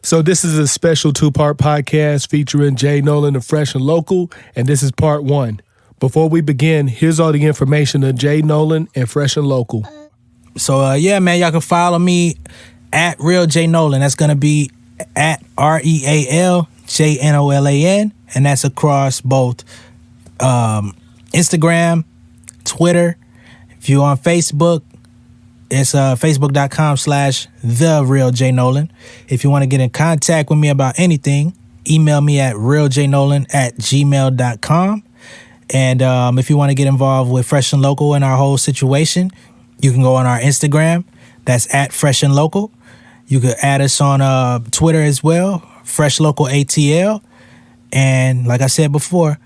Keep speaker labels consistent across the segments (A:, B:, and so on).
A: So this is a special 2-part podcast featuring Jay Nolan of Fresh and Local, and this is part 1. Before we begin, here's all the information of Jay Nolan and Fresh and Local.
B: So yeah, man, y'all can follow me at Real Jay Nolan. That's gonna be at RealJNolan, and that's across both Instagram, Twitter. If you're on Facebook, it's facebook.com/TheRealJNolan. If you want to get in contact with me about anything, email me at realjnolan@gmail.com. And if you want to get involved with Fresh and Local and our whole situation, you can go on our Instagram. That's at Fresh and Local. You could add us on Twitter as well, Fresh Local ATL. And like I said before,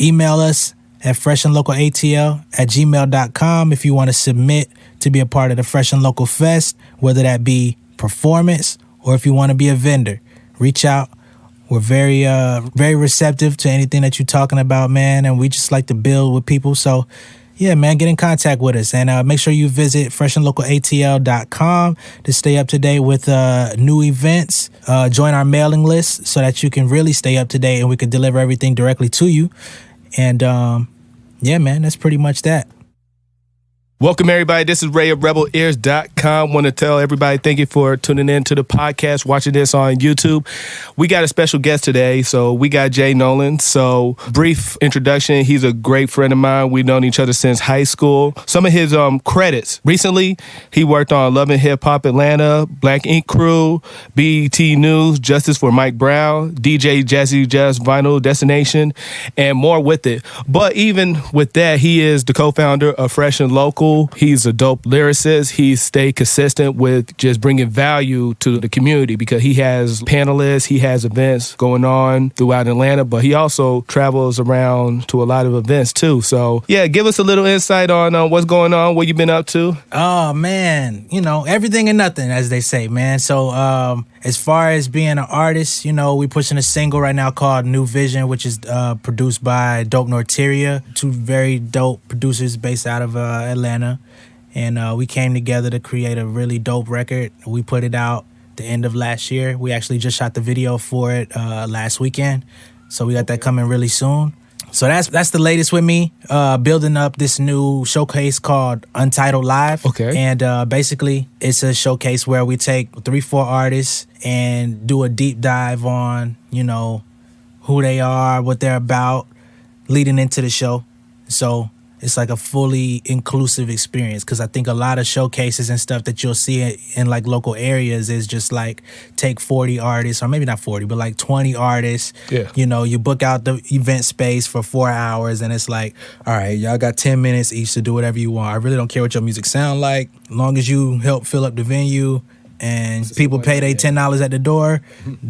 B: email us at freshandlocalatl@gmail.com if you want to submit to be a part of the Fresh and Local Fest, whether that be performance or if you want to be a vendor. Reach out. We're very receptive to anything that you're talking about, man, and we just like to build with people. So, yeah, man, get in contact with us. And make sure you visit freshandlocalatl.com to stay up to date with new events. Join our mailing list so that you can really stay up to date and we can deliver everything directly to you. And, yeah, man, that's pretty much that.
A: Welcome, everybody. This is Ray of RebelEars.com. Want to tell everybody thank you for tuning in to the podcast, watching this on YouTube. We got a special guest today. So we got Jay Nolan. So brief introduction. He's a great friend of mine. We've known each other since high school. Some of his credits. Recently, he worked on Love and Hip Hop Atlanta, Black Ink Crew, BET News, Justice for Mike Brown, DJ Jazzy Jazz Vinyl Destination, and more with it. But even with that, he is the co-founder of Fresh and Local. He's a dope lyricist. He stayed consistent with just bringing value to the community because he has panelists, he has events going on throughout Atlanta, but he also travels around to a lot of events too. So yeah, give us a little insight on what's going on, what you've been up to.
B: Oh man, everything and nothing, as they say, man. So as far as being an artist, we pushing a single right now called New Vision, which is produced by Dope Norteria, two very dope producers based out of Atlanta. And we came together to create a really dope record. We put it out the end of last year. We actually just shot the video for it last weekend. So we got that coming really soon. So that's the latest with me, building up this new showcase called Untitled Live.
A: Okay.
B: And basically, it's a showcase where we take 3-4 artists and do a deep dive on, who they are, what they're about, leading into the show. So it's like a fully inclusive experience because I think a lot of showcases and stuff that you'll see in like local areas is just like take 40 artists, or maybe not 40, but like 20 artists.
A: Yeah.
B: You book out the event space for 4 hours and it's like, all right, y'all got 10 minutes each to do whatever you want. I really don't care what your music sound like. As long as you help fill up the venue and people pay their $10 at the door,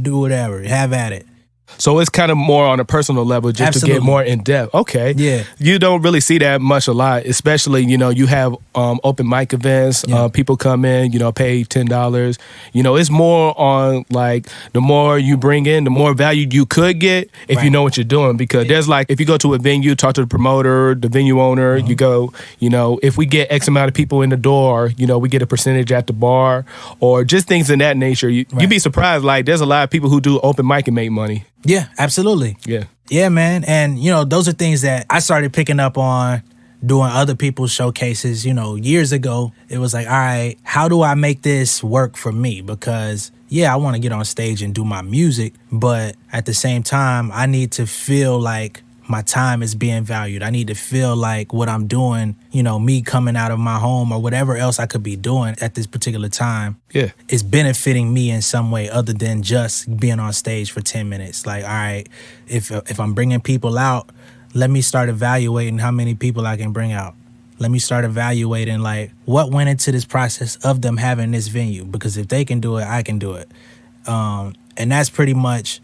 B: do whatever, have at it.
A: So it's kind of more on a personal level just
B: Absolutely.
A: to get more in depth. Okay.
B: Yeah.
A: You don't really see that much a lot, especially, you have open mic events.
B: Yeah.
A: People come in, pay $10. It's more on like the more you bring in, the more value you could get if
B: Right.
A: you know what you're doing. Because there's like, if you go to a venue, talk to the promoter, the venue owner, you go, if we get X amount of people in the door, we get a percentage at the bar or just things in that nature. You'd be surprised. Like there's a lot of people who do open mic and make money.
B: Yeah, absolutely.
A: Yeah.
B: Yeah, man. And, those are things that I started picking up on doing other people's showcases, years ago. It was like, all right, how do I make this work for me? Because, yeah, I want to get on stage and do my music, but at the same time, I need to feel like my time is being valued. I need to feel like what I'm doing, me coming out of my home or whatever else I could be doing at this particular time is benefiting me in some way other than just being on stage for 10 minutes. Like, all right, if I'm bringing people out, let me start evaluating how many people I can bring out. Let me start evaluating like what went into this process of them having this venue, because if they can do it, I can do it. And that's pretty much,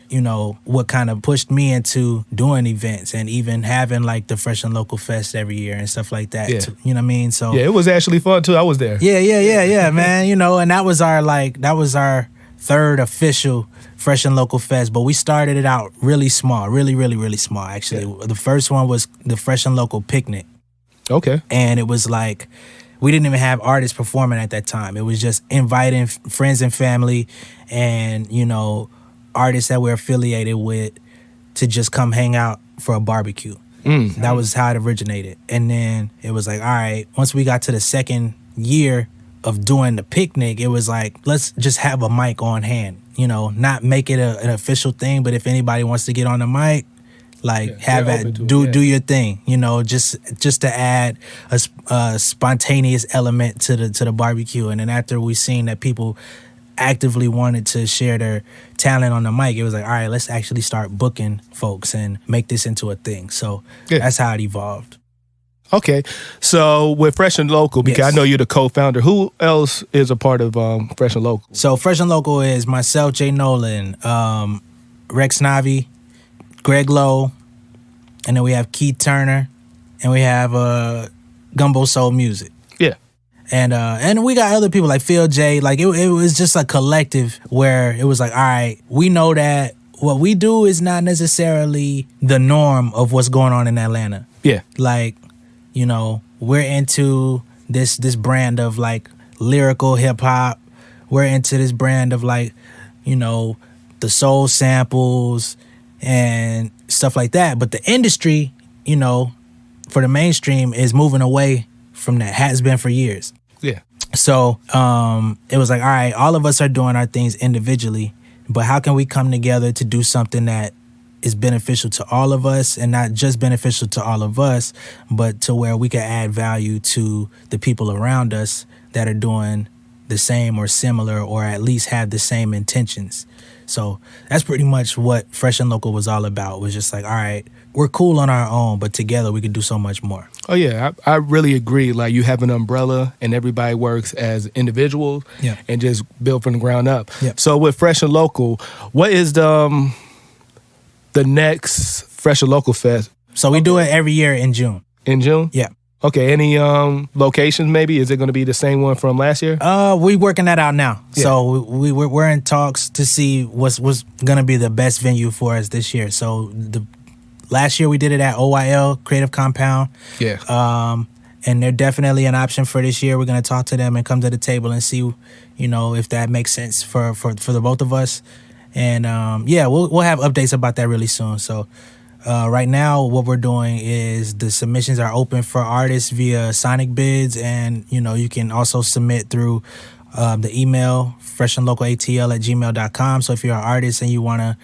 B: what kind of pushed me into doing events and even having like the Fresh and Local Fest every year and stuff like that.
A: Yeah.
B: You know what I mean? So
A: Yeah, it was actually fun too. I was there.
B: Yeah, man. And that was our third official Fresh and Local Fest, but we started it out really small, really small, actually. Yeah. The first one was the Fresh and Local Picnic.
A: Okay.
B: And it was like, we didn't even have artists performing at that time. It was just inviting friends and family and, you know, artists that we're affiliated with to just come hang out for a barbecue. That was how it originated. And then it was like, all right, once we got to the second year of doing the picnic, it was like, let's just have a mic on hand, you know, not make it an official thing, but if anybody wants to get on the mic, like have it, do your thing, you know, just to add a spontaneous element to the barbecue. And then after we seen that people actively wanted to share their talent on the mic, it was like, all right, let's actually start booking folks and make this into a thing. So that's how it evolved.
A: Okay, so with Fresh and Local, because I know you're the co-founder, who else is a part of Fresh and Local?
B: So Fresh and Local is myself, Jay Nolan, Rex Navi, Greg Lowe, and then we have Keith Turner, and we have Gumbo Soul Music.
A: Yeah.
B: And we got other people like Phil J. Like it was just a collective where it was like, all right, we know that what we do is not necessarily the norm of what's going on in Atlanta.
A: Yeah.
B: Like, you know, we're into this brand of like lyrical hip hop. We're into this brand of like, you know, the soul samples and stuff like that. But the industry, you know, for the mainstream is moving away from that, has been for years.
A: Yeah.
B: So it was like, all right, all of us are doing our things individually, but how can we come together to do something that is beneficial to all of us, and not just beneficial to all of us, but to where we can add value to the people around us that are doing the same or similar, or at least have the same intentions. So that's pretty much what Fresh and Local was all about. It was just like, all right, we're cool on our own, but together we could do so much more.
A: Oh, yeah, I really agree. Like, you have an umbrella and everybody works as individuals and just build from the ground up.
B: Yeah.
A: So with Fresh and Local, what is the next Fresh and Local Fest?
B: So we do it every year in June.
A: In June?
B: Yeah.
A: Okay, any locations maybe? Is it going to be the same one from last year?
B: We're working that out now.
A: Yeah.
B: So we're in talks to see what's going to be the best venue for us this year. So last year we did it at OYL Creative Compound.
A: Yeah.
B: And they're definitely an option for this year. We're going to talk to them and come to the table and see, you know, if that makes sense for the both of us. And we'll have updates about that really soon. So right now what we're doing is the submissions are open for artists via Sonic Bids, and you know, you can also submit through the email freshandlocalatl@gmail.com. So if you're an artist and you want to,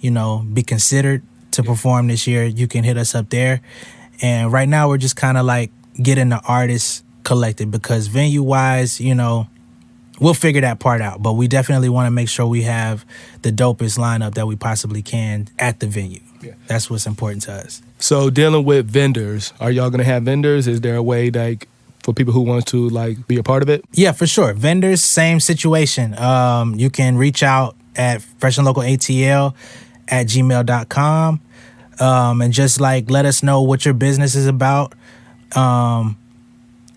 B: you know, be considered to perform this year, you can hit us up there. And right now we're just kind of like getting the artists collected, because venue wise, you know, we'll figure that part out, but we definitely want to make sure we have the dopest lineup that we possibly can at the venue. Yeah. That's what's important to us.
A: So dealing with vendors, are y'all going to have vendors? Is there a way like for people who want to like be a part of it?
B: Yeah, for sure. Vendors, same situation. You can reach out at freshandlocalatl@gmail.com and just like let us know what your business is about.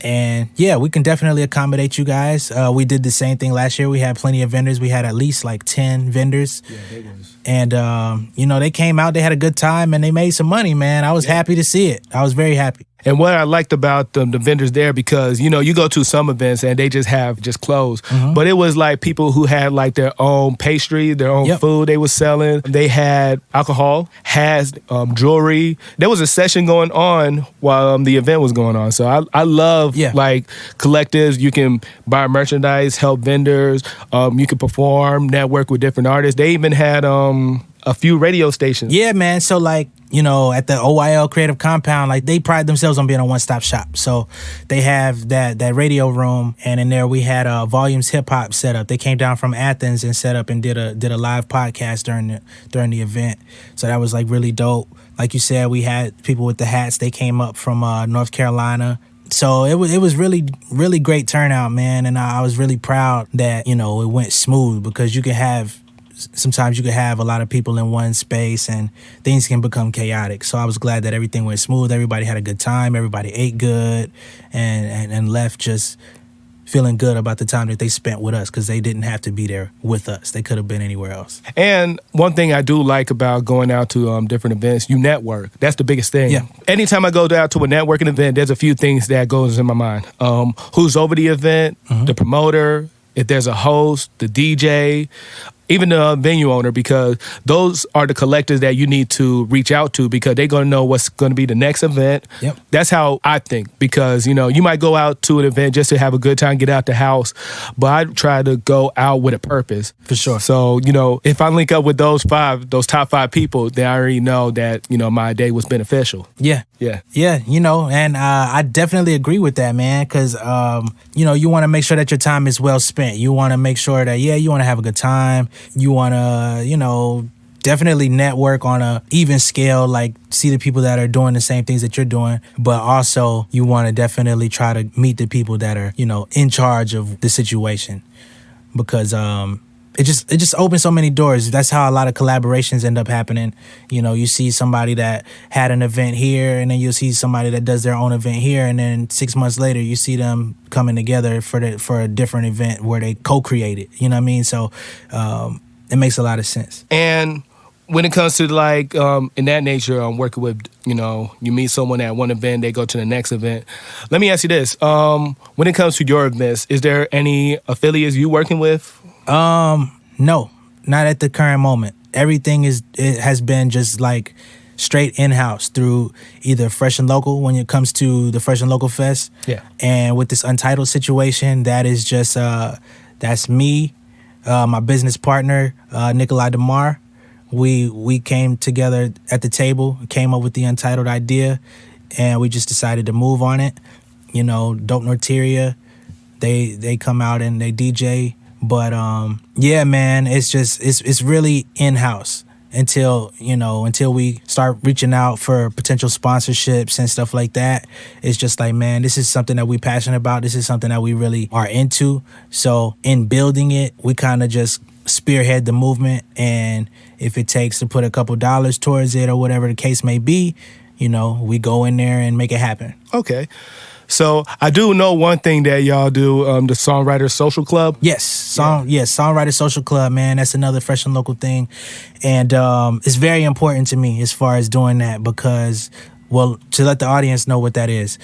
B: And yeah, we can definitely accommodate you guys. We did the same thing last year. We had plenty of vendors. We had at least like 10 vendors.
A: Yeah, they was.
B: And, you know, they came out, they had a good time, and they made some money, man. I was happy to see it. I was very happy.
A: And what I liked about the vendors there, because, you know, you go to some events and they just have just clothes. Mm-hmm. But it was like people who had like their own pastry, their own food they were selling. They had alcohol, had jewelry. There was a session going on while the event was going on. So I love like collectives. You can buy merchandise, help vendors. You can perform, network with different artists. They even had a few radio stations.
B: Yeah, man. So like, you know, at the OYL Creative Compound, like they pride themselves on being a one-stop shop. So they have that radio room, and in there we had Volumes Hip Hop set up. They came down from Athens and set up and did a live podcast during the event. So that was like really dope. Like you said, we had people with the hats. They came up from North Carolina. So it was really, really great turnout, man. And I was really proud that, you know, it went smooth, because sometimes you could have a lot of people in one space and things can become chaotic. So I was glad that everything went smooth. Everybody had a good time. Everybody ate good and left just feeling good about the time that they spent with us because they didn't have to be there with us. They could have been anywhere else.
A: And one thing I do like about going out to different events, you network. That's the biggest thing.
B: Yeah.
A: Anytime I go out to a networking event, there's a few things that goes in my mind. Who's over the event, the promoter, if there's a host, the DJ, even the venue owner, because those are the collectors that you need to reach out to because they're going to know what's going to be the next event.
B: Yep.
A: That's how I think because, you might go out to an event just to have a good time, get out the house, but I try to go out with a purpose.
B: For sure.
A: So, if I link up with those top 5 people, then I already know that, my day was beneficial.
B: Yeah.
A: Yeah.
B: Yeah, and I definitely agree with that, man, because, you want to make sure that your time is well spent. You want to make sure that, you want to have a good time. You want to, definitely network on a even scale, like see the people that are doing the same things that you're doing. But also you want to definitely try to meet the people that are, in charge of the situation because it just opens so many doors. That's how a lot of collaborations end up happening. You see somebody that had an event here, and then you'll see somebody that does their own event here, and then 6 months later, you see them coming together for a different event where they co-created. You know what I mean? So it makes a lot of sense.
A: And when it comes to in that nature, working with, you meet someone at one event, they go to the next event. Let me ask you this. When it comes to your events, is there any affiliates you working with?
B: No, not at the current moment. Everything has been just like straight in-house through either Fresh and Local when it comes to the Fresh and Local Fest.
A: Yeah.
B: And with this Untitled situation, that is just, that's me, my business partner, Nikolai DeMar. We came together at the table, came up with the Untitled idea, and we just decided to move on it. Dope Norteria, they come out and they DJ. But yeah, man, it's really in-house until we start reaching out for potential sponsorships and stuff like that. It's just like, man, this is something that we're passionate about. This is something that we really are into. So in building it, we kind of just spearhead the movement, and if it takes to put a couple dollars towards it or whatever the case may be, we go in there and make it happen.
A: Okay. So I do know one thing that y'all do, the Songwriters Social Club.
B: Yes, Songwriters Social Club, man. That's another Fresh and Local thing, and it's very important to me as far as doing that because, well, to let the audience know what that is.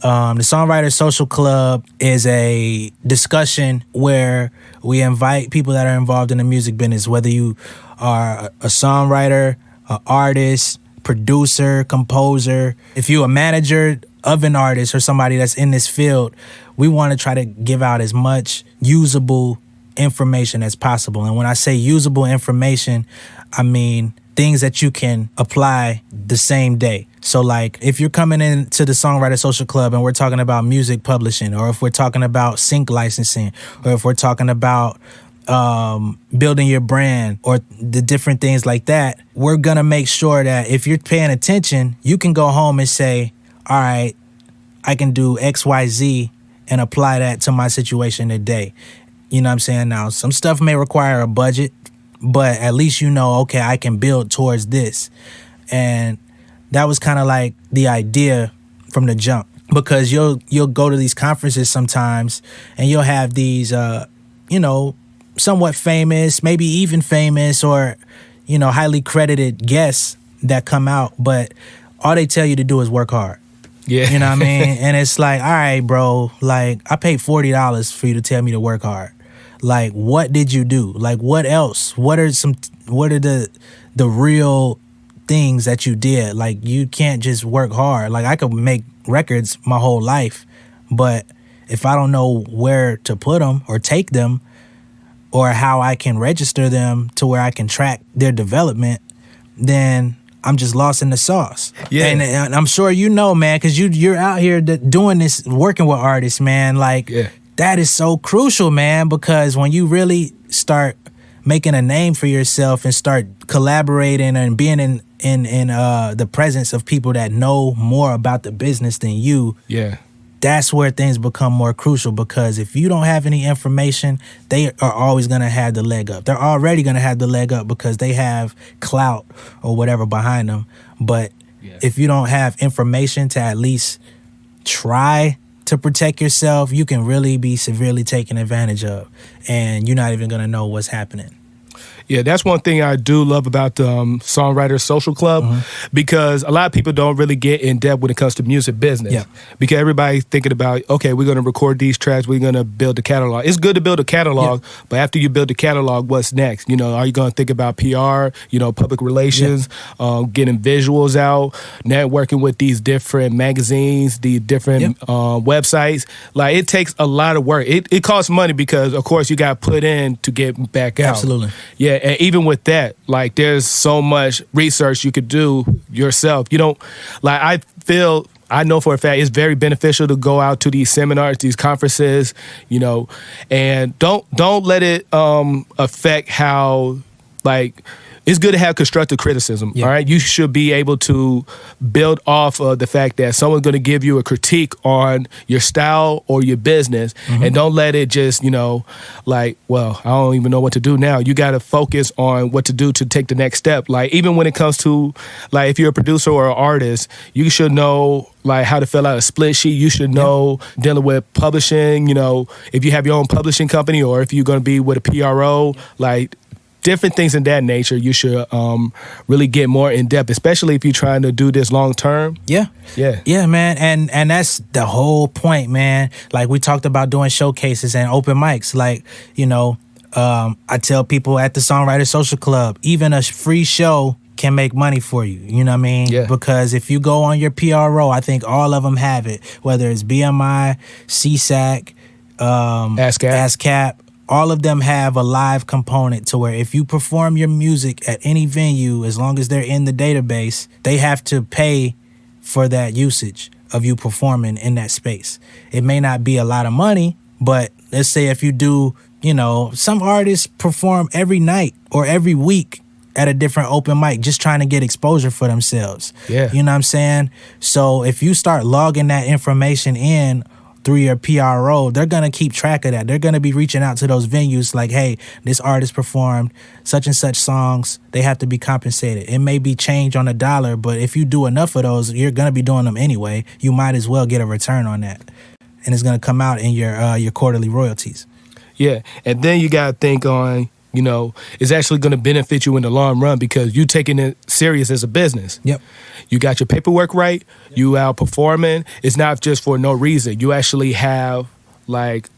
B: The Songwriters Social Club is a discussion where we invite people that are involved in the music business, whether you are a songwriter, an artist, producer, composer. If you're a manager of an artist or somebody that's in this field, we want to try to give out as much usable information as possible. And when I say usable information, I mean things that you can apply the same day. So like if you're coming into the Songwriter Social Club and we're talking about music publishing, or if we're talking about sync licensing, or if we're talking about building your brand or the different things like that, we're going to make sure that if you're paying attention, you can go home and say, all right, I can do X, Y, Z and apply that to my situation today. You know what I'm saying? Now, some stuff may require a budget, but at least okay, I can build towards this. And that was kind of like the idea from the jump, because you'll go to these conferences sometimes and you'll have these, somewhat famous, maybe even famous or, highly credited guests that come out, but all they tell you to do is work hard.
A: Yeah.
B: You know what I mean? And it's like, all right, bro, like I paid $40 for you to tell me to work hard. Like, what did you do? Like, what else? What are the real things that you did? Like, you can't just work hard. Like, I could make records my whole life, but if I don't know where to put them or take them, or how I can register them to where I can track their development, then I'm just lost in the sauce.
A: Yeah.
B: And I'm sure man, because you're out here doing this, working with artists, man. Like,
A: yeah.
B: That is so crucial, man, because when you really start making a name for yourself and start collaborating and being in the presence of people that know more about the business than you,
A: yeah,
B: that's where things become more crucial, because if you don't have any information, they are always going to have the leg up. They're already going to have the leg up because they have clout or whatever behind them. But if you don't have information to at least try to protect yourself, you can really be severely taken advantage of, and you're not even gonna know what's happening.
A: Yeah, that's one thing I do love about the Songwriters Social Club, because a lot of people don't really get in depth when it comes to music business.
B: Yeah.
A: Because everybody's thinking about, okay, we're going to record these tracks, we're going to build a catalog. It's good to build a catalog, but after you build the catalog, what's next? You know, are you going to think about PR, you know, public relations, getting visuals out, networking with these different magazines, the different websites? Like, it takes a lot of work. It costs money because, of course, you got to put in to get back out.
B: Absolutely.
A: Yeah, and even with that, like, there's so much research you could do yourself. You don't, like, I know for a fact it's very beneficial to go out to these seminars, these conferences, you know, and don't let it affect how, like, it's good to have constructive criticism, all right? You should be able to build off of the fact that someone's going to give you a critique on your style or your business, and don't let it just, you know, like, well, I don't even know what to do now. You got to focus on what to do to take the next step. Like, even when it comes to, like, if you're a producer or an artist, you should know, like, how to fill out a split sheet. You should know dealing with publishing, you know, if you have your own publishing company or if you're going to be with a PRO, like, different things in that nature. You should really get more in depth, especially if you're trying to do this long term.
B: Yeah, man, and that's the whole point, man. Like, we talked about doing showcases and open mics. Like, you know, I tell people at the Songwriter Social Club, even a free show can make money for you. You know what I mean?
A: Yeah.
B: Because if you go on your PRO, I think all of them have it, whether it's BMI, CSAC, ASCAP. All of them have a live component to where if you perform your music at any venue, as long as they're in the database, they have to pay for that usage of you performing in that space. It may not be a lot of money, but let's say if you do, you know, some artists perform every night or every week at a different open mic, just trying to get exposure for themselves.
A: Yeah.
B: You know what I'm saying? So if you start logging that information in through your PRO, they're going to keep track of that. They're going to be reaching out to those venues like, hey, this artist performed such and such songs. They have to be compensated. It may be change on a dollar, but if you do enough of those, you're going to be doing them anyway. You might as well get a return on that. And it's going to come out in your quarterly royalties. Yeah.
A: And then you got to think on, you know, it's actually going to benefit you in the long run because you taking it serious as a business.
B: Yep.
A: You got your paperwork right. You out performing. It's not just for no reason. You actually have, like,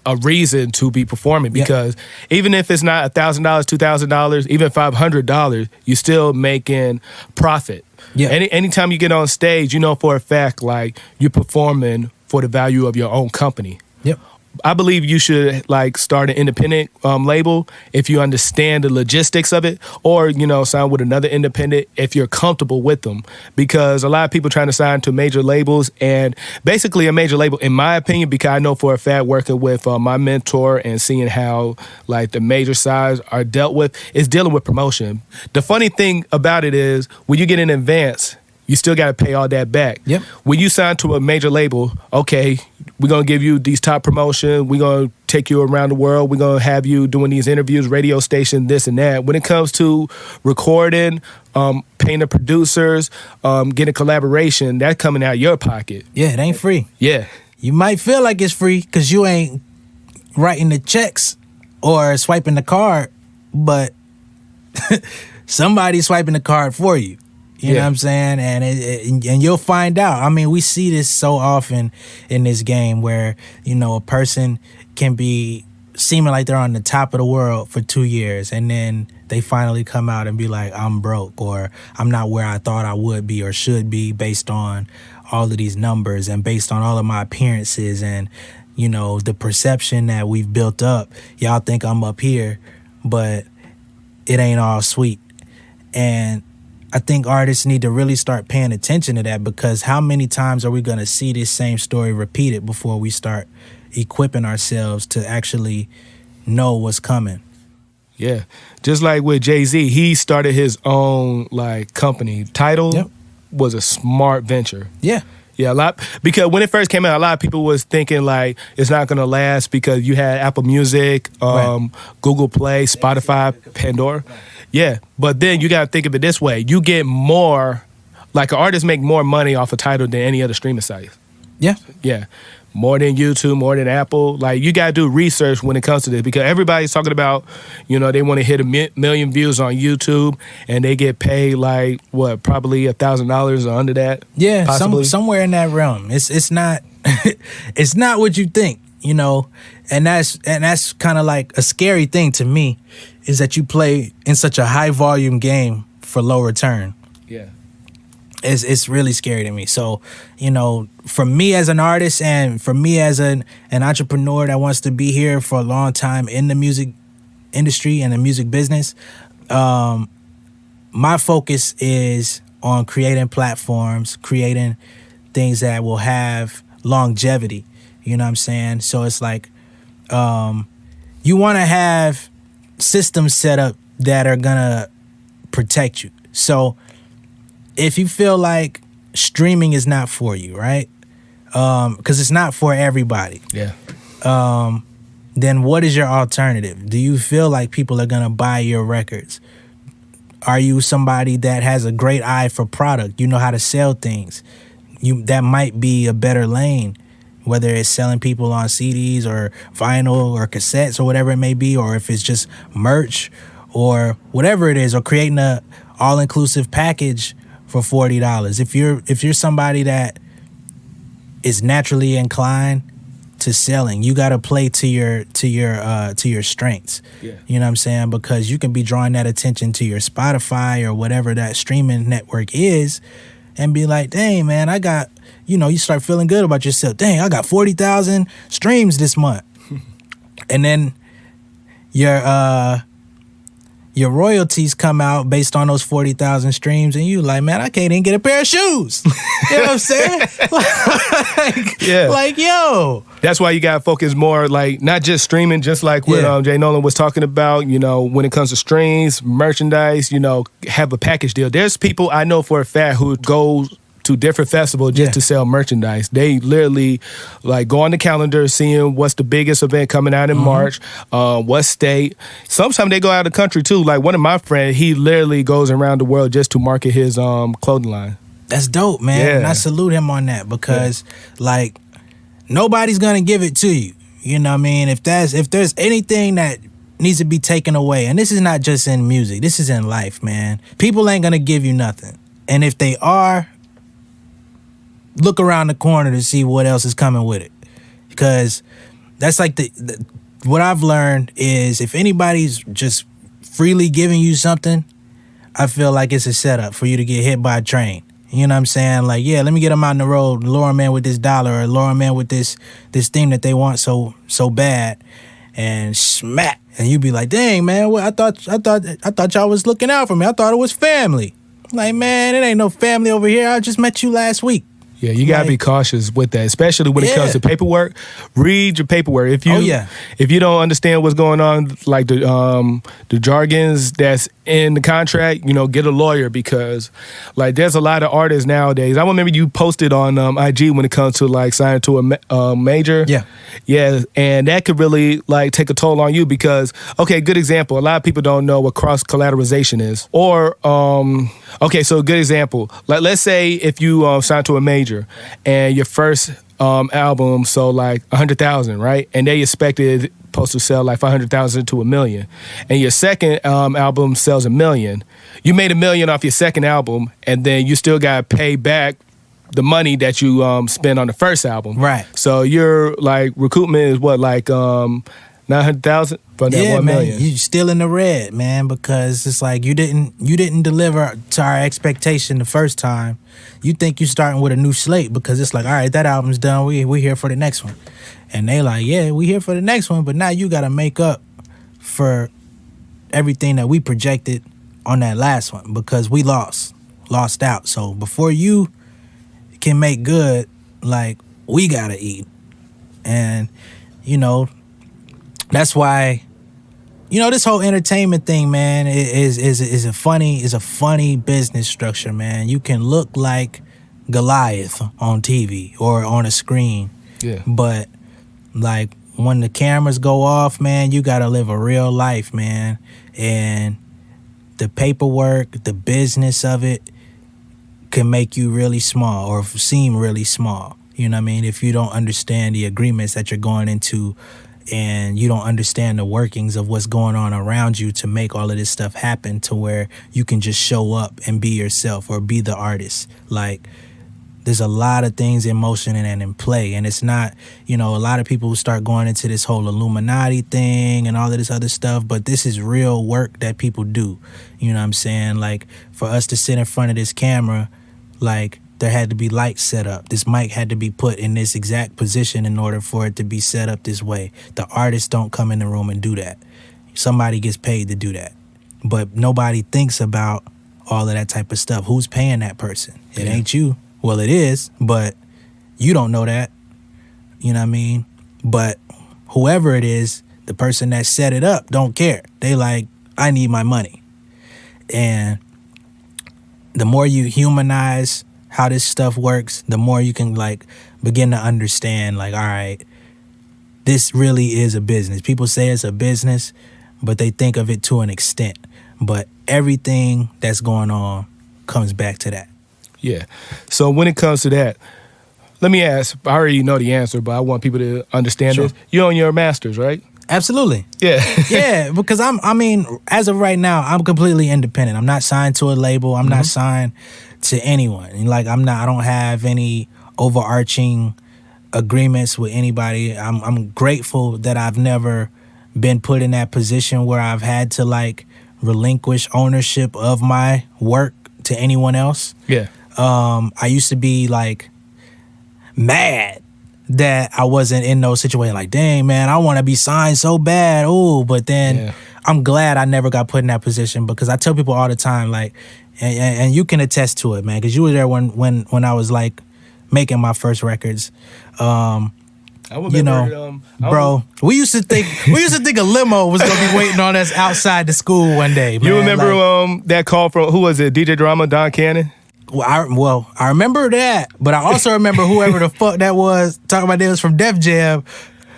A: a reason to be performing because even if it's not $1,000, $2,000, even $500, you're still making profit.
B: Yeah.
A: Anytime you get on stage, you know for a fact, like, you're performing for the value of your own company.
B: Yep.
A: I believe you should, like, start an independent label if you understand the logistics of it, or, you know, sign with another independent if you're comfortable with them. Because a lot of people trying to sign to major labels, and basically a major label, in my opinion, because I know for a fact working with my mentor and seeing how, like, the major sides are dealt with, is dealing with promotion. The funny thing about it is when you get in advance, you still got to pay all that back.
B: Yep.
A: When you sign to a major label, okay, we're going to give you these top promotion. We're going to take you around the world. We're going to have you doing these interviews, radio station, this and that. When it comes to recording, paying the producers, getting collaboration, that's coming out of your pocket.
B: Yeah, it ain't free.
A: Yeah.
B: You might feel like it's free because you ain't writing the checks or swiping the card, but somebody's swiping the card for you. You know what I'm saying? And you'll find out. I mean, we see this so often in this game where, you know, a person can be seeming like they're on the top of the world for 2 years, and then they finally come out and be like, I'm broke, or I'm not where I thought I would be or should be based on all of these numbers and based on all of my appearances and, you know, the perception that we've built up. Y'all think I'm up here, but it ain't all sweet. And I think artists need to really start paying attention to that, because how many times are we going to see this same story repeated before we start equipping ourselves to actually know what's coming?
A: Yeah. Just like with Jay-Z, he started his own, like, company. Tidal was a smart venture.
B: Yeah.
A: Yeah, a lot, because when it first came out, a lot of people was thinking, like, it's not going to last because you had Apple Music, Google Play, Spotify, Pandora. Yeah, but then you got to think of it this way. You get more, like, an artist make more money off a Tidal than any other streaming site.
B: Yeah.
A: Yeah. More than YouTube, more than Apple. Like, you got to do research when it comes to this, because everybody's talking about, they want to hit a million views on YouTube, and they get paid like, what, probably $1,000 or under that?
B: Yeah,
A: possibly?
B: somewhere in that realm. It's not it's not what you think, and that's kind of like a scary thing to me, is that you play in such a high volume game for low return.
A: Yeah.
B: It's really scary to me. So, for me as an artist, and for me as an entrepreneur that wants to be here for a long time in the music industry and the music business, my focus is on creating platforms, creating things that will have longevity. You know what I'm saying? So it's like, you want to have systems set up that are gonna protect you. So if you feel like streaming is not for you, right? Because it's not for everybody.
A: Yeah.
B: Then what is your alternative? Do you feel like people are gonna buy your records? Are you somebody that has a great eye for product? You know how to sell things. That might be a better lane, whether it's selling people on CDs or vinyl or cassettes or whatever it may be, or if it's just merch or whatever it is, or creating a all-inclusive package for $40. If you're somebody that is naturally inclined to selling, you got to play to your strengths.
A: Yeah.
B: You know what I'm saying? Because you can be drawing that attention to your Spotify or whatever that streaming network is, and be like, dang, man, I got, you start feeling good about yourself. Dang, I got 40,000 streams this month. And then your royalties come out based on those 40,000 streams, and you like, man, I can't even get a pair of shoes. You know what I'm saying?
A: Yeah.
B: Like, yo.
A: That's why you got to focus more, like, not just streaming, just like what Jay Nolan was talking about, when it comes to streams, merchandise, have a package deal. There's people I know for a fact who go to different festivals just to sell merchandise. They literally like go on the calendar, seeing what's the biggest event coming out in March, what state. Sometimes they go out of the country too. Like one of my friends, he literally goes around the world just to market his clothing line.
B: That's dope, man.
A: Yeah.
B: And I salute him on that, because like nobody's gonna give it to you. You know what I mean? If there's anything that needs to be taken away, and this is not just in music, this is in life, man. People ain't gonna give you nothing. And if they are, look around the corner to see what else is coming with it. Because that's like what I've learned is, if anybody's just freely giving you something, I feel like it's a setup for you to get hit by a train. You know what I'm saying? Like, yeah, let me get them out on the road, lure them in with this dollar, or lure them in with this thing that they want so bad, and smack. And you be like, dang, man, well, I thought y'all was looking out for me. I thought it was family. Like, man, it ain't no family over here. I just met you last week.
A: Yeah, you gotta be cautious with that, especially when it comes to paperwork. Read your paperwork. If you don't understand what's going on, like the jargons that's in the contract, get a lawyer, because like there's a lot of artists nowadays. I remember you posted on IG when it comes to like signing to a major. Yeah, and that could really like take a toll on you, because good example. A lot of people don't know what cross collateralization is, or so a good example. Like let's say if you sign to a major, and your first album sold like 100,000, right? And they expected supposed to sell like 500,000 to $1 million, and your second album sells $1 million. You made $1 million off your second album, and then you still got to pay back the money that you spent on the first album,
B: right?
A: So your like recoupment is what, like 900,000 for that $1 million.
B: You still in the red, man, because it's like you didn't deliver to our expectation the first time. You think you starting with a new slate, because it's like, all right, that album's done. We here for the next one, and they like, yeah, we here for the next one, but now you got to make up for everything that we projected on that last one, because we lost out. So before you can make good, like, we gotta eat, and that's why, this whole entertainment thing, man, is a funny business structure, man. You can look like Goliath on TV or on a screen, but like when the cameras go off, man, you gotta live a real life, man. And the paperwork, the business of it, can make you really small or seem really small. You know what I mean? If you don't understand the agreements that you're going into, and you don't understand the workings of what's going on around you to make all of this stuff happen to where you can just show up and be yourself or be the artist. Like, there's a lot of things in motion and in play. And it's not, a lot of people start going into this whole Illuminati thing and all of this other stuff, but this is real work that people do. You know what I'm saying? Like, for us to sit in front of this camera, like, there had to be lights set up. This mic had to be put in this exact position in order for it to be set up this way. The artists don't come in the room and do that. Somebody gets paid to do that. But nobody thinks about all of that type of stuff. Who's paying that person? It ain't you. Well, it is, but you don't know that. You know what I mean? But whoever it is, the person that set it up don't care. They like, I need my money. And the more you humanize how this stuff works, the more you can like begin to understand, like, all right, this really is a business. People say it's a business, but they think of it to an extent. But everything that's going on comes back to that.
A: Yeah. So when it comes to that, let me ask, I already know the answer, but I want people to understand this. You're on your master's, right?
B: Absolutely.
A: Yeah.
B: Yeah, because as of right now, I'm completely independent. I'm not signed to a label. I'm not signed to anyone. And like, I don't have any overarching agreements with anybody. I'm grateful that I've never been put in that position where I've had to like relinquish ownership of my work to anyone else.
A: Yeah.
B: I used to be like mad that I wasn't in those situations. Like, dang, man, I want to be signed so bad. Ooh, but then I'm glad I never got put in that position, because I tell people all the time, like, and you can attest to it, man, because you were there when I was like making my first records. I remember, bro, we used to think a limo was gonna be waiting on us outside the school one day. Man.
A: You remember that call from, who was it? DJ Drama, Don Cannon?
B: Well, I remember that, but I also remember whoever the fuck that was talking about. They was from Def Jam.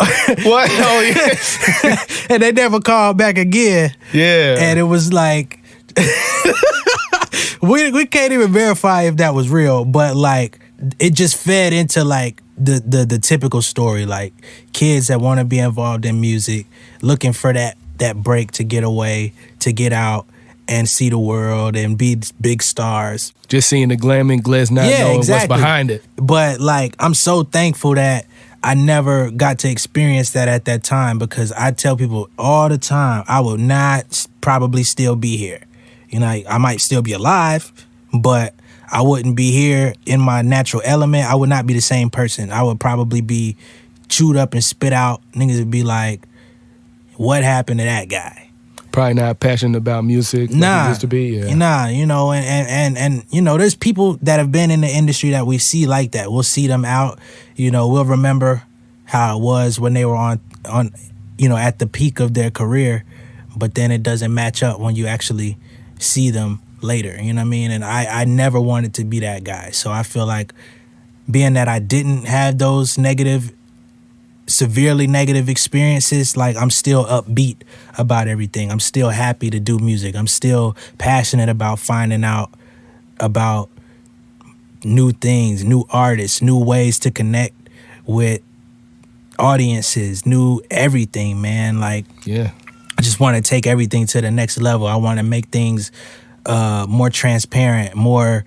A: What? Oh yeah.
B: And they never called back again.
A: Yeah.
B: And it was like we can't even verify if that was real, but like it just fed into like the typical story, like kids that want to be involved in music, looking for that break to get away, to get out and see the world and be big stars.
A: Just seeing the glam and glitz, not knowing what's behind it.
B: But like, I'm so thankful that I never got to experience that at that time, because I tell people all the time, I will not probably still be here. I might still be alive, but I wouldn't be here in my natural element. I would not be the same person. I would probably be chewed up and spit out. Niggas would be like, what happened to that guy?
A: Probably not passionate about music like it used to be. Yeah.
B: And there's people that have been in the industry that we see like that. We'll see them out. We'll remember how it was when they were on at the peak of their career, but then it doesn't match up when you actually see them later. You know what I mean? And I never wanted to be that guy. So I feel like, being that I didn't have those severely negative experiences, like, I'm still upbeat about everything. I'm still happy to do music. I'm still passionate about finding out about new things, new artists, new ways to connect with audiences, new everything, man. Like,
A: yeah,
B: I just want to take everything to the next level. I want to make things more transparent, more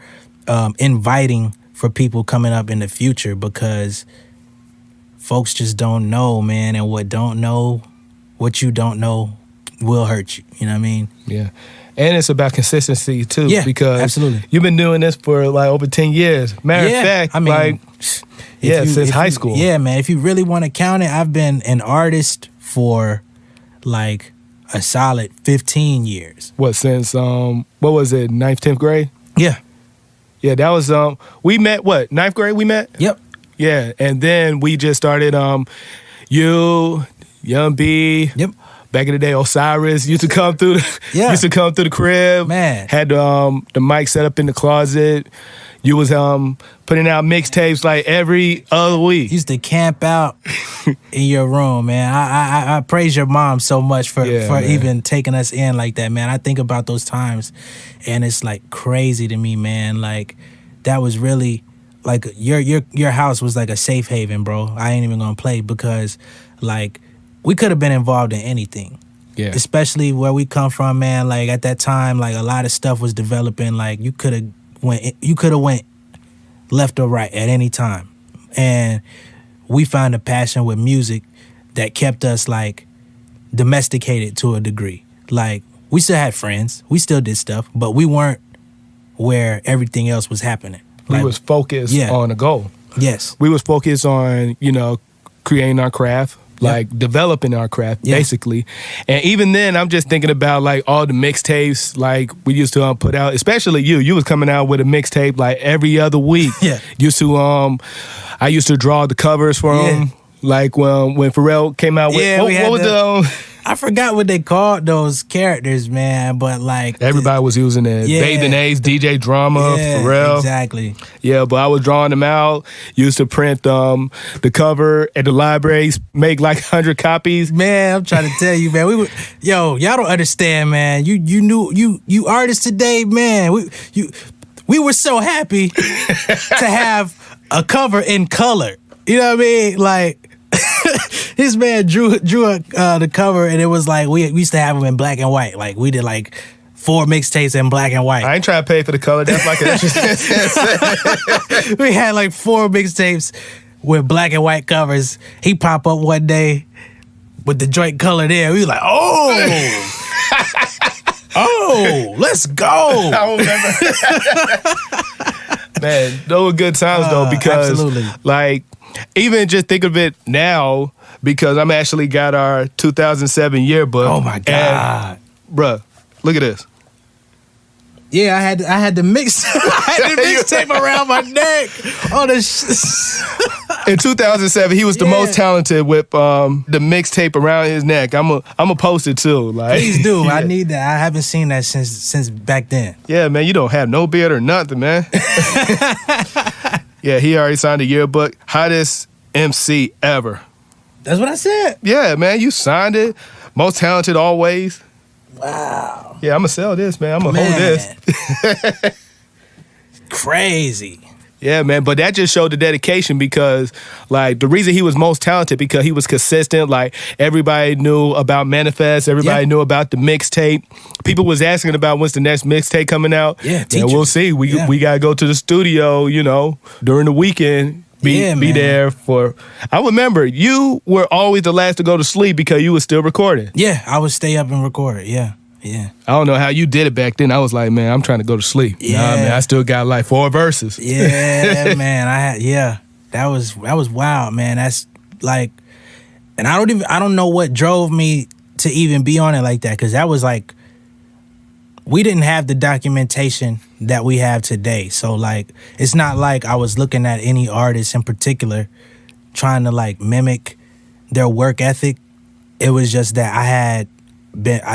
B: inviting for people coming up in the future, because folks just don't know, man, and what you don't know will hurt you. You know what I mean?
A: Yeah. And it's about consistency too.
B: Yeah,
A: because
B: absolutely.
A: You've been doing this for like over 10 years. Matter of fact,
B: I mean,
A: since high school.
B: Yeah, man. If you really want to count it, I've been an artist for like a solid 15 years.
A: What, since what was it, 9th, 10th grade?
B: Yeah.
A: Yeah, that was we met, what, 9th grade we met?
B: Yep.
A: Yeah, and then we just started you, Young B.
B: Yep.
A: Back in the day, Osiris used to come through the crib.
B: Man.
A: Had the mic set up in the closet. You was putting out mixtapes like every other week.
B: Used to camp out in your room, man. I praise your mom so much for even taking us in like that, man. I think about those times and it's like crazy to me, man. Like, that was really like your house was like a safe haven, bro. I ain't even gonna play because like we could have been involved in anything.
A: Yeah.
B: Especially where we come from, man. Like at that time, like a lot of stuff was developing. Like you could have went left or right at any time. And we found a passion with music that kept us like domesticated to a degree. Like we still had friends, we still did stuff, but we weren't where everything else was happening.
A: We
B: Like,
A: was focused on a goal.
B: Yes.
A: We was focused on, creating our craft, like developing our craft, basically. And even then, I'm just thinking about like all the mixtapes like we used to put out, especially you. You was coming out with a mixtape like every other week.
B: Yeah.
A: I used to draw the covers for him. Like when Pharrell came out with what was the
B: I forgot what they called those characters, man, but like
A: everybody was using it. Bathing Apes, DJ Drama, Pharrell.
B: Exactly.
A: Yeah, but I was drawing them out. Used to print the cover at the libraries, make like 100 copies.
B: Man, I'm trying to tell you, man. Y'all don't understand, man. You artists today, man. We were so happy to have a cover in color. You know what I mean? Like this man drew the cover, and it was like we used to have them in black and white. Like we did like 4 mixtapes in black and white.
A: I ain't trying to pay for the color. That's like an extra.
B: We had like 4 mixtapes with black and white covers. He pop up one day with the joint color there. We was like, oh, let's go.
A: I remember. Man, those were good times though, because
B: absolutely.
A: like even just think of it now, because I'm actually got our 2007 yearbook.
B: Oh my God.
A: And, bruh, look at this.
B: Yeah, I had the mixtape around my neck. Oh,
A: In 2007, he was the most talented with the mixtape around his neck. I'm a post it too. Like,
B: please do. I need that. I haven't seen that since back then.
A: Yeah, man, you don't have no beard or nothing, man. Yeah, he already signed a yearbook. Hottest MC ever.
B: That's what I said.
A: Yeah, man, you signed it. Most talented always.
B: Wow.
A: Yeah, I'm gonna sell this, man. I'm gonna hold this.
B: Crazy.
A: Yeah, man, but that just showed the dedication, because like the reason he was most talented, because he was consistent. Like everybody knew about Manifest, everybody knew about the mixtape. People was asking about when's the next mixtape coming out.
B: Yeah,
A: we'll see. We gotta go to the studio, during the weekend. Be there for. I remember you were always the last to go to sleep because you were still recording.
B: Yeah, I would stay up and record. Yeah.
A: I don't know how you did it back then. I was like, man, I'm trying to go to sleep.
B: Yeah,
A: nah, man, I still got like 4 verses.
B: Yeah, man, that was wild, man. That's like, and I don't know what drove me to even be on it like that, because that was like, we didn't have the documentation that we have today. So like, it's not like I was looking at any artist in particular trying to like mimic their work ethic. It was just that I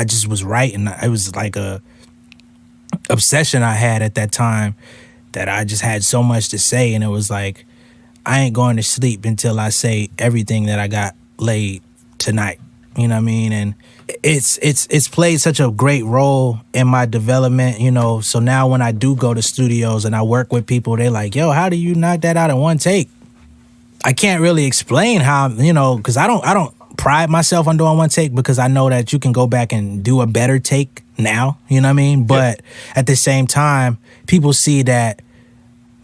B: just was writing. It was like a obsession I had at that time, that I just had so much to say, and it was like, I ain't going to sleep until I say everything that I got laid tonight. You know what I mean? And it's played such a great role in my development, so now when I do go to studios and I work with people, they're like, yo, how do you knock that out in one take? I can't really explain how, because I don't pride myself on doing one take, because I know that you can go back and do a better take now, you know what I mean? But at the same time, people see that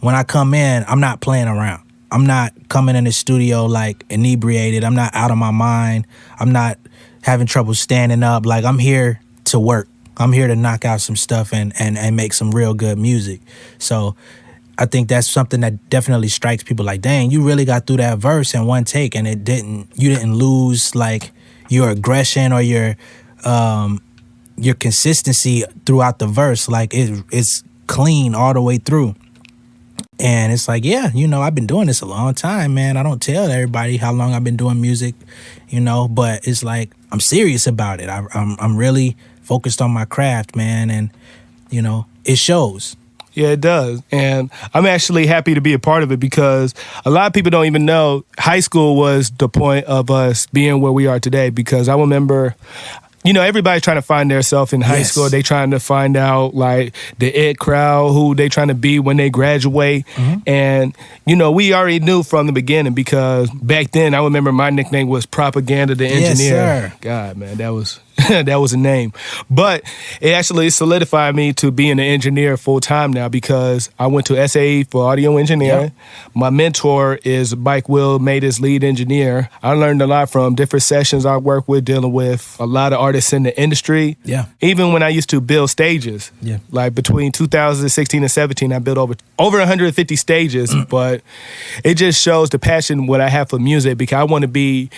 B: when I come in, I'm not playing around. I'm not coming in the studio like inebriated. I'm not out of my mind. I'm not having trouble standing up. Like, I'm here to work. I'm here to knock out some stuff and make some real good music. So I think that's something that definitely strikes people like, dang, you really got through that verse in one take, and you didn't lose like your aggression or your consistency throughout the verse. Like it's clean all the way through. And it's like, yeah, I've been doing this a long time, man. I don't tell everybody how long I've been doing music, but it's like, I'm serious about it. I'm really focused on my craft, man. And, it shows.
A: Yeah, it does. And I'm actually happy to be a part of it, because a lot of people don't even know high school was the point of us being where we are today. Because I remember everybody's trying to find themselves in high
B: Yes.
A: school. They trying to find out like the it crowd, who they trying to be when they graduate. And, we already knew from the beginning, because back then I remember my nickname was Propaganda the Engineer.
B: Yes, sir.
A: God, man, that was that was a name. But it actually solidified me to being an engineer full time now, because I went to SAE for audio engineering.
B: Yep.
A: My mentor is Mike Will, made his lead engineer. I learned a lot from different sessions I worked with, dealing with a lot of artists in the industry.
B: Yeah.
A: Even when I used to build stages,
B: Yeah.
A: like between 2016 and 17, I built over 150 stages. But it just shows the passion what I have for music, because I want to be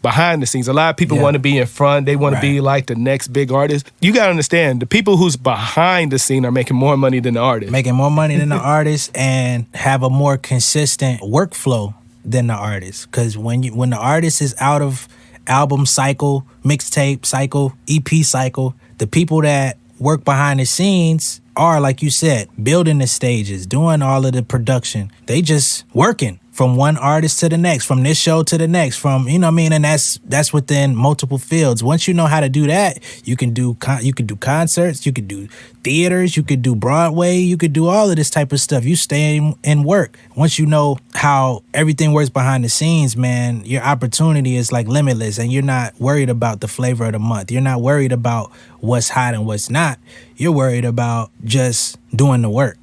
A: behind the scenes. A lot of people
B: Yeah.
A: want to be in front. They want to be
B: Right.
A: like the next big artist. You got to understand, the people who's behind the scene are making more money than the artist.
B: Making more money than the artist and have a more consistent workflow than the artist. Because when the artist is out of album cycle, mixtape cycle, EP cycle, the people that work behind the scenes are, like you said, building the stages, doing all of the production. They just working from one artist to the next, from this show to the next, from, you know what I mean? And that's within multiple fields. Once you know how to do that, you can do concerts, you could do theaters, you could do Broadway, you could do all of this type of stuff. You stay in work. Once you know how everything works behind the scenes, man, your opportunity is like limitless, and you're not worried about the flavor of the month. You're not worried about what's hot and what's not. You're worried about just doing the work.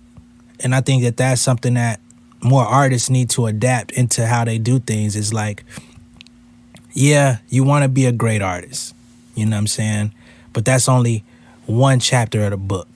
B: And I think that that's something that more artists need to adapt into how they do things. Is like, yeah, you want to be a great artist, you know what I'm saying? But that's only one chapter of the book.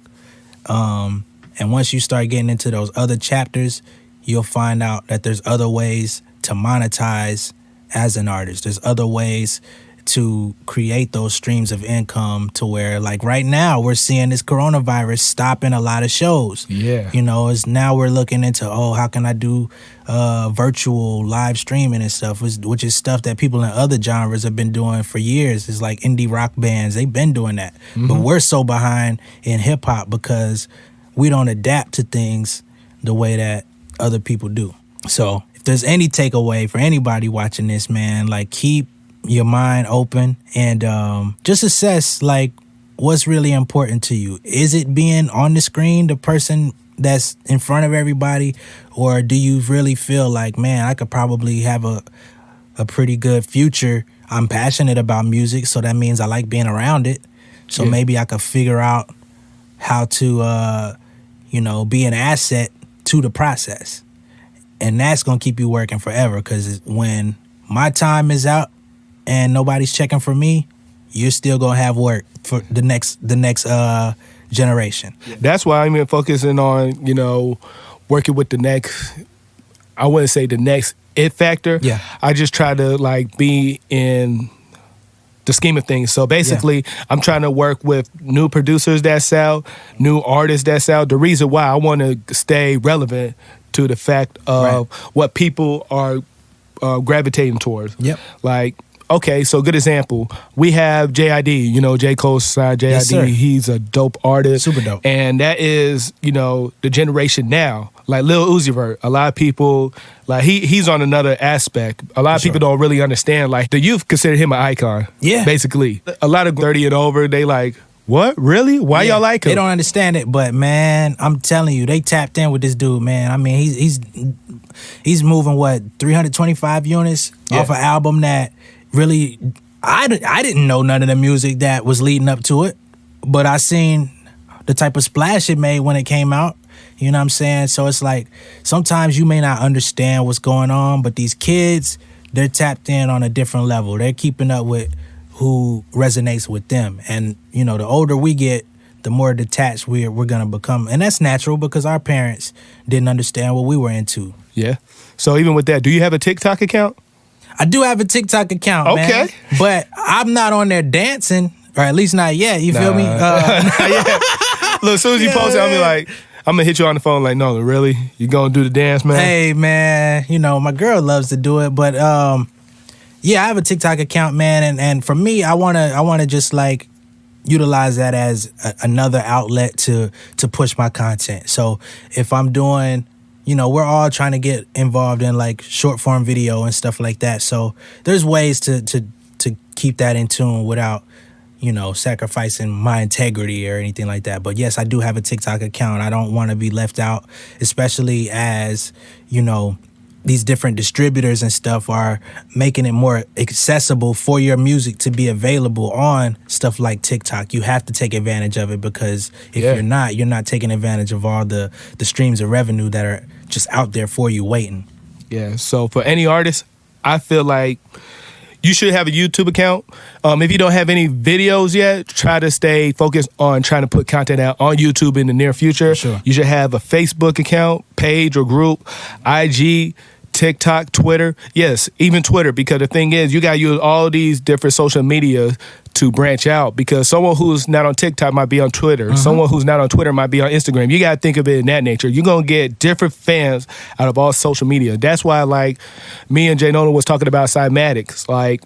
B: And once you start getting into those other chapters, you'll find out that there's other ways to monetize as an artist. There's other ways to create those streams of income, to where, like right now, we're seeing this coronavirus stopping a lot of shows.
A: Yeah.
B: Is now we're looking into, how can I do virtual live streaming and stuff, which is stuff that people in other genres have been doing for years. It's like indie rock bands, they've been doing that. But we're so behind in hip hop because we don't adapt to things the way that other people do. So if there's any takeaway for anybody watching this, man, like, keep your mind open and just assess like what's really important to you. Is it being on the screen, the person that's in front of everybody, or do you really feel like, man, I could probably have a pretty good future? I'm passionate about music, so that means I like being around it. So maybe I could figure out how to be an asset to the process. And that's gonna keep you working forever, because when my time is out and nobody's checking for me, you're still gonna have work for the next generation.
A: That's why I'm even focusing on, working with the next, I wouldn't say the next it factor.
B: Yeah.
A: I just try to like be in the scheme of things. So basically, I'm trying to work with new producers that sell, new artists that sell. The reason why I want to stay relevant to the fact of what people are gravitating towards.
B: Yep.
A: Like, okay, so good example. We have JID, J. Cole's side, JID.
B: Yes, sir.
A: He's a dope artist.
B: Super dope.
A: And that is, the generation now. Like Lil Uzi Vert, a lot of people, like he's on another aspect. A lot of people don't really understand. Like the youth consider him an icon.
B: Yeah.
A: Basically. A lot of 30 and over, they like, what? Really? Why y'all like him?
B: They don't understand it, but man, I'm telling you, they tapped in with this dude, man. I mean, he's moving 325 units off an album that really, I didn't know none of the music that was leading up to it, but I seen the type of splash it made when it came out. You know what I'm saying? So it's like, sometimes you may not understand what's going on, but these kids, they're tapped in on a different level. They're keeping up with who resonates with them. And, the older we get, the more detached we're going to become. And that's natural, because our parents didn't understand what we were into.
A: Yeah. So even with that, do you have a TikTok account?
B: I do have a TikTok account, man. But I'm not on there dancing, or at least not yet. You feel me?
A: Look, as soon as you post it, I'll be like, I'm going to hit you on the phone like, no, really? You going to do the dance, man?
B: Hey, man. My girl loves to do it. But, I have a TikTok account, man. And for me, I want to just like utilize that as another outlet to push my content. So if I'm doing, we're all trying to get involved in like short form video and stuff like that. So there's ways to keep that in tune without, sacrificing my integrity or anything like that. But yes, I do have a TikTok account. I don't want to be left out, especially as, these different distributors and stuff are making it more accessible for your music to be available on stuff like TikTok. You have to take advantage of it, because if you're not taking advantage of all the streams of revenue that are just out there for you waiting.
A: Yeah, so for any artist, I feel like you should have a YouTube account. If you don't have any videos yet, try to stay focused on trying to put content out on YouTube in the near future.
B: Sure.
A: You should have a Facebook account, page or group, IG, TikTok, Twitter. Yes, even Twitter, because the thing is, you got to use all these different social media to branch out, because someone who's not on TikTok might be on Twitter. Mm-hmm. Someone who's not on Twitter might be on Instagram. You got to think of it in that nature. You're going to get different fans out of all social media. That's why, like, me and Jay Nolan was talking about Cymatics. Like,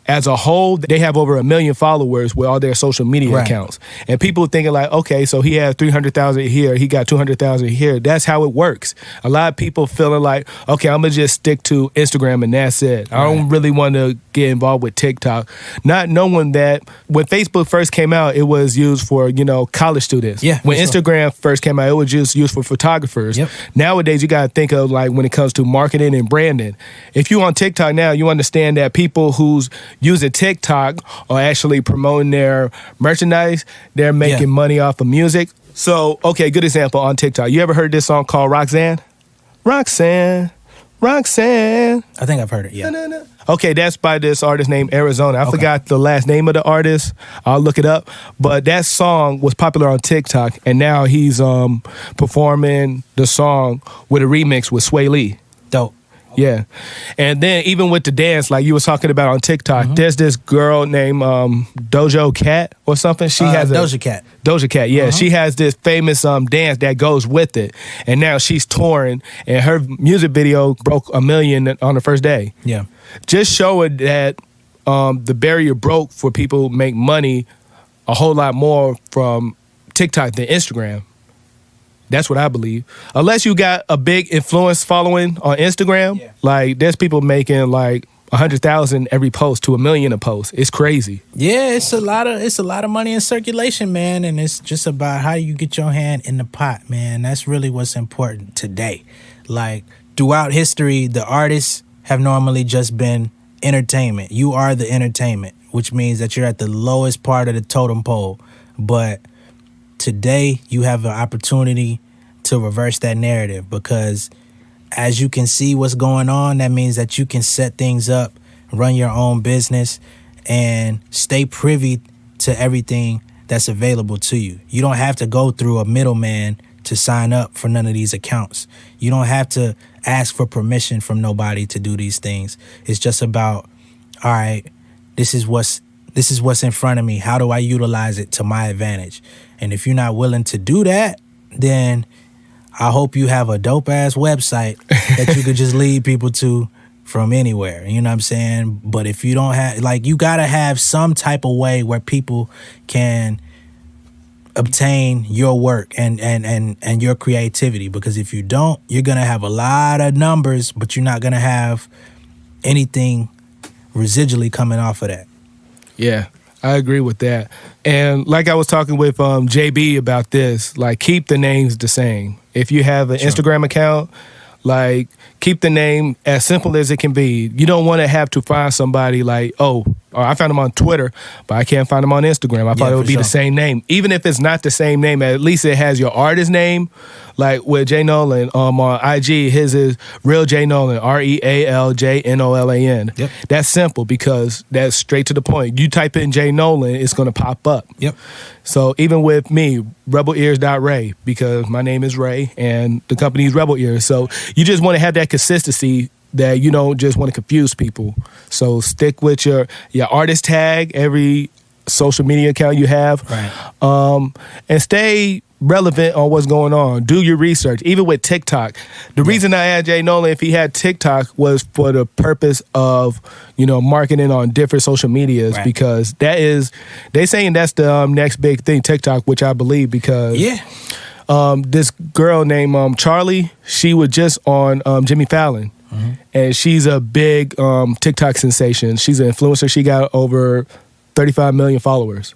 A: as a whole, they have over 1 million followers with all their social media accounts. And people thinking like, okay, so he has 300,000 here, he got 200,000 here. That's how it works. A lot of people feeling like, okay, I'm going to just stick to Instagram and that's it. I don't really want to get involved with TikTok. Not knowing that when Facebook first came out, it was used for, college students.
B: Yeah.
A: When Instagram first came out, it was just used for photographers.
B: Yep.
A: Nowadays, you got to think of, like, when it comes to marketing and branding. If you're on TikTok now, you understand that people who's using TikTok are actually promoting their merchandise. They're making money off of music. So, okay, good example on TikTok. You ever heard this song called Roxanne? Roxanne.
B: I think I've heard it, yeah.
A: Na-na-na. Okay, that's by this artist named Arizona. I forgot the last name of the artist. I'll look it up. But that song was popular on TikTok, and now he's performing the song with a remix with Sway Lee.
B: Dope.
A: Yeah. And then even with the dance, like you was talking about on TikTok, there's this girl named Doja Cat or something. She has
B: Doja Cat.
A: Doja Cat, yeah. She has this famous dance that goes with it. And now she's touring, and her music video broke 1 million on the first day.
B: Yeah.
A: Just showing that the barrier broke for people to make money a whole lot more from TikTok than Instagram. That's what I believe. Unless you got a big influence following on Instagram, like there's people making like 100,000 every post to 1 million a post. It's crazy.
B: Yeah, it's a lot of money in circulation, man, and it's just about how you get your hand in the pot, man. That's really what's important today. Like throughout history, the artists have normally just been entertainment. You are the entertainment, which means that you're at the lowest part of the totem pole. But today, you have an opportunity to reverse that narrative, because as you can see what's going on, that means that you can set things up, run your own business, and stay privy to everything that's available to you. You don't have to go through a middleman to sign up for none of these accounts. You don't have to ask for permission from nobody to do these things. It's just about, all right, this is what's in front of me. How do I utilize it to my advantage? And if you're not willing to do that, then I hope you have a dope-ass website that you could just lead people to from anywhere. You know what I'm saying? But if you don't have, like, you got to have some type of way where people can obtain your work and your creativity. Because if you don't, you're going to have a lot of numbers, but you're not going to have anything residually coming off of that.
A: Yeah, I agree with that. And like I was talking with JB about this, like keep the names the same. If you have an Instagram account, like keep the name as simple as it can be. You don't want to have to find somebody like, oh, I found them on Twitter, but I can't find them on Instagram. I thought it would be the same name. Even if it's not the same name, at least it has your artist name. Like with Jay Nolan on IG, his is Real Jay Nolan, RealJNolan.
B: Yep.
A: That's simple because that's straight to the point. You type in Jay Nolan, it's going to pop up.
B: Yep.
A: So even with me, rebelears.ray, because my name is Ray and the company is Rebel Ears. So you just want to have that consistency that you don't just want to confuse people. So stick with your artist tag, every social media account you have.
B: Right.
A: And stay relevant on what's going on. Do your research. Even with TikTok. The reason I asked Jay Nolan if he had TikTok was for the purpose of, marketing on different social medias, because they saying that's the next big thing, TikTok, which I believe because this girl named Charlie, she was just on Jimmy Fallon. Mm-hmm. And she's a big TikTok sensation. She's an influencer. She got over 35 million followers.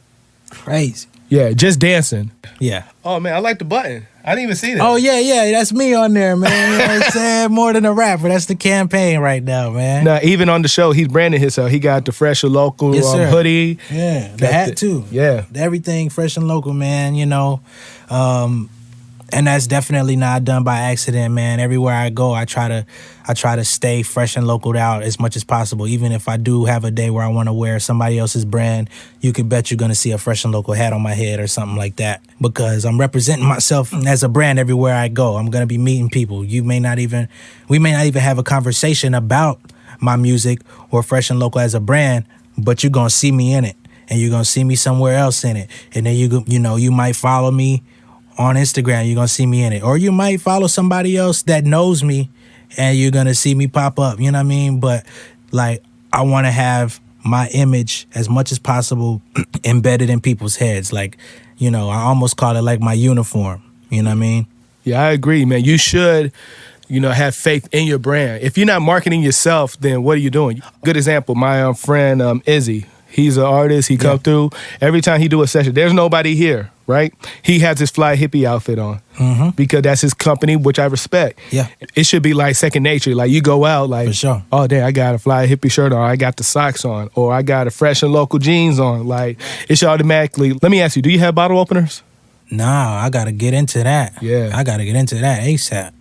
B: Crazy.
A: Yeah, just dancing.
B: Yeah.
A: Oh man, I like the button. I didn't even see that.
B: Oh yeah, that's me on there, man. You know what I'm saying? More than a rapper. That's the campaign right now, man.
A: Now, even on the show, he's branding himself. He got the Fresh and Local hoodie.
B: Yeah, the hat too.
A: Yeah.
B: Everything Fresh and Local, man, you know. And that's definitely not done by accident, man. Everywhere I go, I try to stay fresh and local out as much as possible. Even if I do have a day where I want to wear somebody else's brand, you can bet you're going to see a Fresh and Local hat on my head or something like that, because I'm representing myself as a brand everywhere I go. I'm going to be meeting people. We may not even have a conversation about my music or Fresh and Local as a brand, but you're going to see me in it, and you're going to see me somewhere else in it. And then you might follow me on Instagram, you're going to see me in it. Or you might follow somebody else that knows me and you're going to see me pop up, you know what I mean? But like, I want to have my image as much as possible embedded in people's heads. Like, you know, I almost call it like my uniform, you know what I mean?
A: Yeah, I agree, man. You should, have faith in your brand. If you're not marketing yourself, then what are you doing? Good example, my friend Izzy. He's an artist. He come through. Every time he do a session, there's nobody here, right? He has his fly hippie outfit on because that's his company, which I respect.
B: Yeah.
A: It should be like second nature. Like you go out like,
B: for sure.
A: Oh, damn, I got a fly hippie shirt on. I got the socks on. Or I got a Fresh and Local jeans on. Like it should automatically. Let me ask you, do you have bottle openers?
B: Nah, I got to get into that.
A: Yeah.
B: I got to get into that ASAP.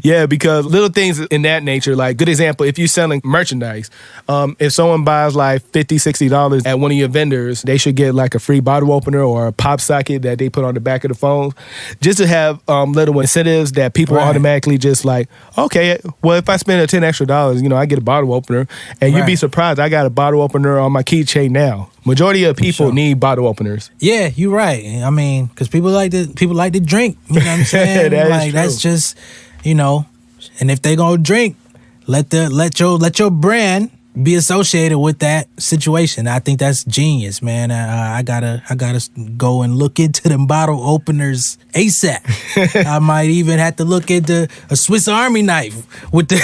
A: Yeah, because little things in that nature, like good example, if you're selling merchandise, if someone buys like $50, $60 at one of your vendors, they should get like a free bottle opener or a pop socket that they put on the back of the phone, just to have little incentives that people automatically just like, okay, well, if I spend $10 extra, I get a bottle opener. And you'd be surprised, I got a bottle opener on my keychain now. Majority of people need bottle openers.
B: Yeah, you're right. I mean, because people like to drink. You know what I'm saying? That's just, and if they gonna drink, let your brand be associated with that situation. I think that's genius, man. I gotta go and look into them bottle openers ASAP. I might even have to look into a Swiss Army knife with the, you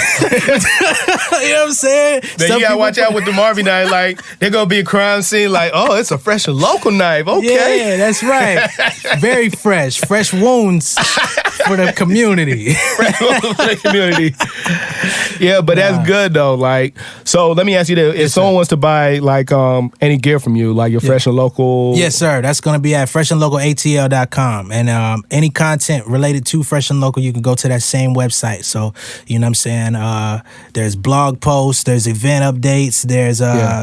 B: know what I'm saying?
A: Then you gotta watch out with the Army knife. Like they're gonna be a crime scene. Like, oh, it's a Fresh and Local knife. Okay,
B: yeah, that's right. Very fresh wounds for the community.
A: Fresh wounds for the community. Yeah, but that's good though. Like, so let me ask you this: if someone wants to buy like any gear from you, like your Fresh and Local,
B: yes, sir, that's gonna be at freshandlocalatl.com, and any content related to Fresh and Local, you can go to that same website. So you know what I'm saying? There's blog posts, there's event updates, there's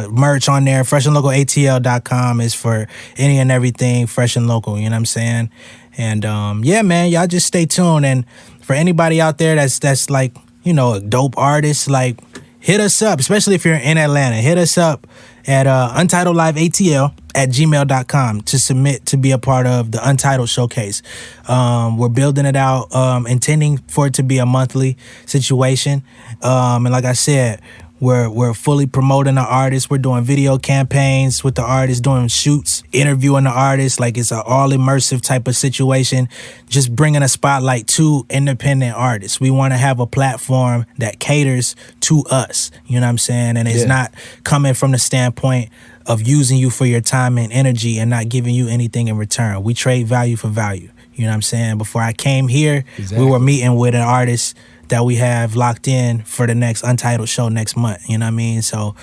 B: merch on there. Freshandlocalatl.com is for any and everything Fresh and Local. You know what I'm saying? And yeah, man, y'all just stay tuned. And for anybody out there that's like, a dope artist, like hit us up, especially if you're in Atlanta. Hit us up at untitledliveatl@gmail.com to submit to be a part of the Untitled Showcase. We're building it out, intending for it to be a monthly situation. And like I said, we're fully promoting the artists. We're doing video campaigns with the artists, doing shoots, interviewing the artists. Like it's an all immersive type of situation. Just bringing a spotlight to independent artists. We want to have a platform that caters to us. You know what I'm saying? And it's not coming from the standpoint of using you for your time and energy and not giving you anything in return. We trade value for value. You know what I'm saying? Before I came here, we were meeting with an artist that we have locked in for the next Untitled show next month. You know what I mean? So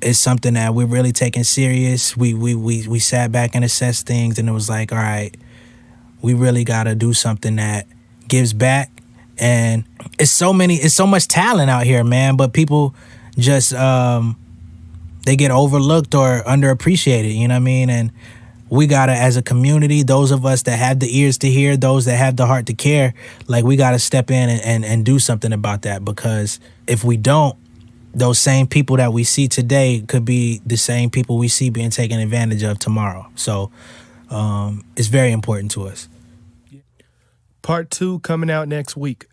B: it's something that we're really taking serious. We sat back and assessed things, and it was like, all right, we really got to do something that gives back. And it's so much talent out here, man, but people just they get overlooked or underappreciated, you know what I mean? And we gotta, as a community, those of us that have the ears to hear, those that have the heart to care, like we gotta step in and do something about that, because if we don't, those same people that we see today could be the same people we see being taken advantage of tomorrow. So it's very important to us.
A: Part 2 coming out next week.